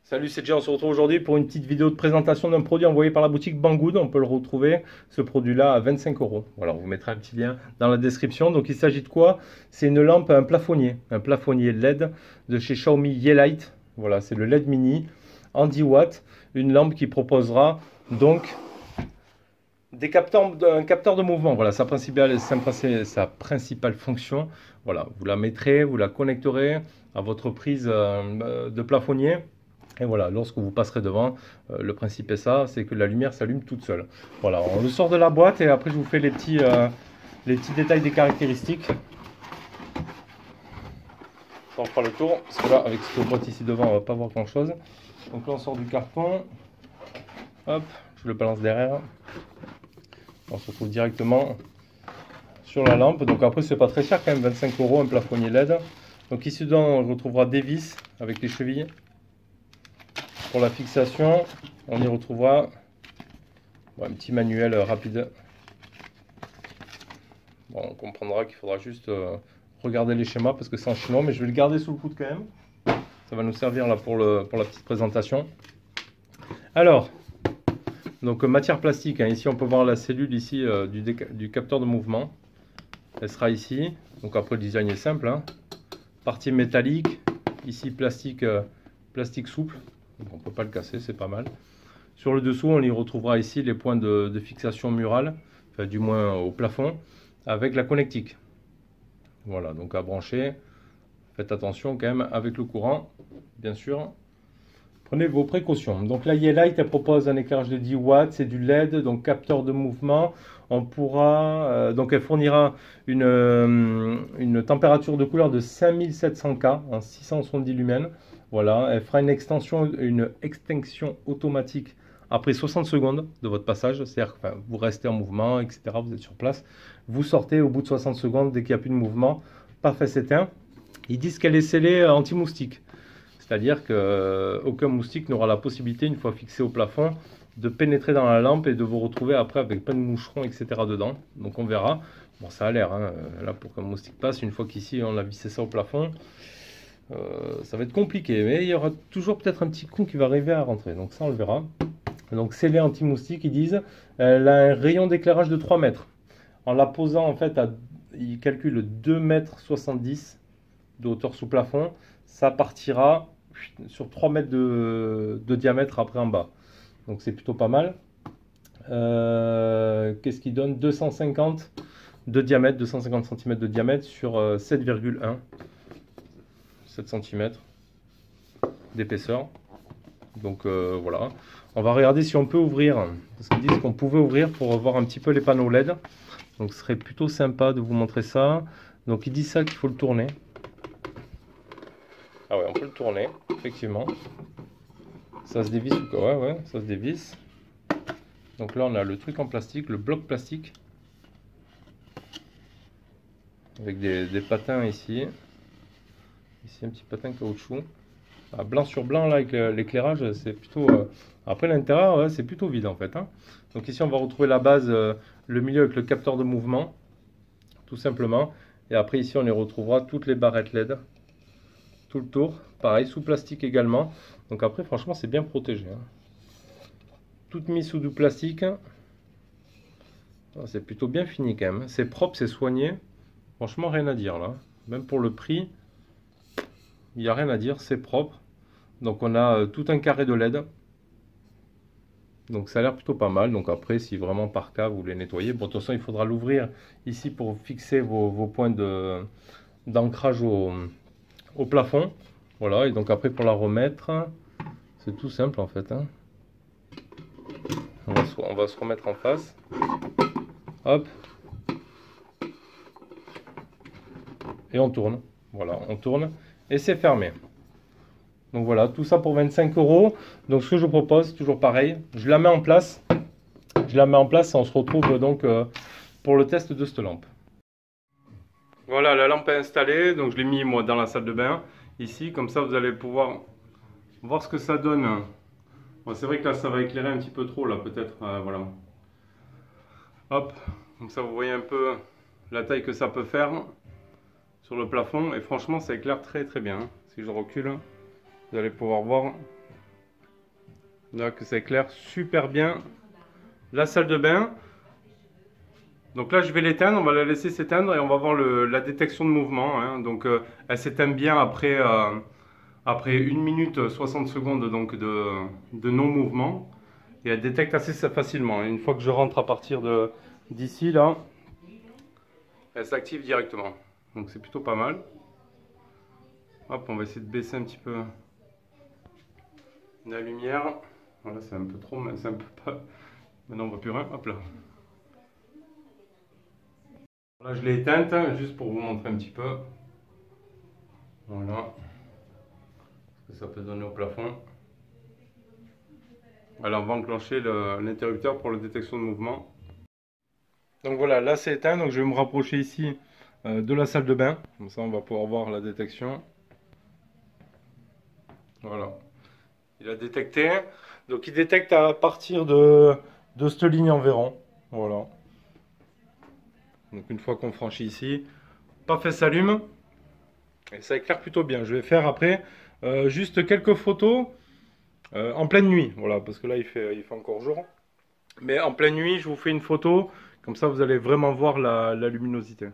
Salut, c'est Jay, on se retrouve aujourd'hui pour une petite vidéo de présentation d'un produit envoyé par la boutique Banggood. On peut le retrouver, ce produit-là, à 25 €. Voilà, on vous mettra un petit lien dans la description. Donc il s'agit de quoi? C'est une lampe, un plafonnier LED de chez Xiaomi Yeelight. Voilà, c'est le LED mini en 10 watts. Une lampe qui proposera donc un capteur de mouvement. Voilà, sa principale fonction. Voilà, vous la mettrez, vous la connecterez à votre prise de plafonnier. Et voilà, lorsque vous passerez devant, le principe est ça, c'est que la lumière s'allume toute seule. Voilà, on le sort de la boîte et après je vous fais les petits détails des caractéristiques. On fera le tour, parce que là, avec cette boîte ici devant, on va pas voir grand chose. Donc là, on sort du carton. Hop, je le balance derrière. On se retrouve directement sur la lampe. Donc après, c'est pas très cher quand même, 25 € un plafonnier LED. Donc ici dedans, on retrouvera des vis avec les chevilles. Pour la fixation, on y retrouvera un petit manuel rapide. Bon, on comprendra qu'il faudra juste regarder les schémas parce que c'est en chinois, mais je vais le garder sous le coude quand même. Ça va nous servir là pour la petite présentation. Alors, donc matière plastique, hein. Ici on peut voir la cellule ici du capteur de mouvement. Elle sera ici. Donc après le design est simple, hein. Partie métallique, ici plastique souple. Donc on ne peut pas le casser, c'est pas mal. Sur le dessous, on y retrouvera ici les points de fixation murale, enfin, du moins au plafond, avec la connectique. Voilà, donc à brancher. Faites attention quand même avec le courant, bien sûr. Prenez vos précautions. Donc la Yeelight, elle propose un éclairage de 10 watts, c'est du LED, donc capteur de mouvement. On pourra, donc elle fournira une température de couleur de 5700K en 670 lumens. Voilà, elle fera une extinction automatique après 60 secondes de votre passage. C'est-à-dire que vous restez en mouvement, etc. Vous êtes sur place. Vous sortez au bout de 60 secondes dès qu'il n'y a plus de mouvement. Parfait, s'éteint. Ils disent qu'elle est scellée anti-moustique. C'est-à-dire qu'aucun moustique n'aura la possibilité, une fois fixé au plafond, de pénétrer dans la lampe et de vous retrouver après avec plein de moucherons, etc. dedans. Donc on verra. Bon, ça a l'air, hein, là, pour qu'un moustique passe, une fois qu'ici on a vissé ça au plafond, ça va être compliqué. Mais il y aura toujours peut-être un petit con qui va arriver à rentrer. Donc ça, on le verra. Donc scellé anti-moustique, ils disent. Elle a un rayon d'éclairage de 3 mètres. En la posant, en fait, ils calculent 2,70 m de hauteur sous plafond. Ça partira sur 3 mètres de diamètre après en bas. Donc c'est plutôt pas mal. Qu'est-ce qui donne 250 de diamètre, 250 cm de diamètre sur 7,1 7 cm d'épaisseur. Donc voilà. On va regarder si on peut ouvrir. Parce qu'ils disent qu'on pouvait ouvrir pour voir un petit peu les panneaux LED. Donc ce serait plutôt sympa de vous montrer ça. Donc ils disent ça qu'il faut le tourner. Ah ouais, on peut le tourner, effectivement. Ça se dévisse ou quoi? Ouais, ça se dévisse. Donc là, on a le truc en plastique, le bloc plastique. Avec des patins ici. Ici, un petit patin caoutchouc. Ah, blanc sur blanc, là, avec l'éclairage, c'est plutôt... Après, l'intérieur, ouais, c'est plutôt vide, en fait, hein. Donc ici, on va retrouver la base, le milieu avec le capteur de mouvement. Tout simplement. Et après, ici, on y retrouvera toutes les barrettes LED. Tout le tour, pareil, sous plastique également. Donc après, franchement, c'est bien protégé, hein. Toute mise sous du plastique. C'est plutôt bien fini quand même. C'est propre, c'est soigné. Franchement, rien à dire là. Même pour le prix, il n'y a rien à dire, c'est propre. Donc on a tout un carré de LED. Donc ça a l'air plutôt pas mal. Donc après, si vraiment par cas vous voulez nettoyer, bon, de toute façon, il faudra l'ouvrir ici pour fixer vos points d'ancrage au plafond. Voilà, et donc après pour la remettre, c'est tout simple en fait, hein. On va se remettre en face. Hop. Et on tourne. Voilà, on tourne. Et c'est fermé. Donc voilà, tout ça pour 25 €. Donc ce que je vous propose, toujours pareil, je la mets en place. Je la mets en place et on se retrouve donc pour le test de cette lampe. Voilà, la lampe est installée, donc je l'ai mis moi dans la salle de bain, ici, comme ça vous allez pouvoir voir ce que ça donne. Bon, c'est vrai que là ça va éclairer un petit peu trop là peut-être, voilà. Hop, comme ça vous voyez un peu la taille que ça peut faire sur le plafond, et franchement ça éclaire très très bien. Si je recule, vous allez pouvoir voir là que ça éclaire super bien la salle de bain. Donc là je vais l'éteindre, on va la laisser s'éteindre et on va voir la détection de mouvement, hein. Donc elle s'éteint bien après, après 1 minute 60 secondes donc de non-mouvement, et elle détecte assez facilement. Et une fois que je rentre à partir d'ici là, elle s'active directement. Donc c'est plutôt pas mal. Hop, on va essayer de baisser un petit peu la lumière. Voilà, c'est un peu trop, c'est un peu pas. Maintenant on voit plus rien. Hop là. Là je l'ai éteinte, juste pour vous montrer un petit peu. Voilà. Ce que ça peut donner au plafond. Alors on va enclencher l'interrupteur pour la détection de mouvement. Donc voilà, là c'est éteint, donc je vais me rapprocher ici de la salle de bain. Comme ça on va pouvoir voir la détection. Voilà. Il a détecté. Donc il détecte à partir de cette ligne environ. Voilà. Donc une fois qu'on franchit ici, paf, elle s'allume. Et ça éclaire plutôt bien. Je vais faire après juste quelques photos en pleine nuit. Voilà, parce que là il fait encore jour. Mais en pleine nuit, je vous fais une photo. Comme ça, vous allez vraiment voir la luminosité.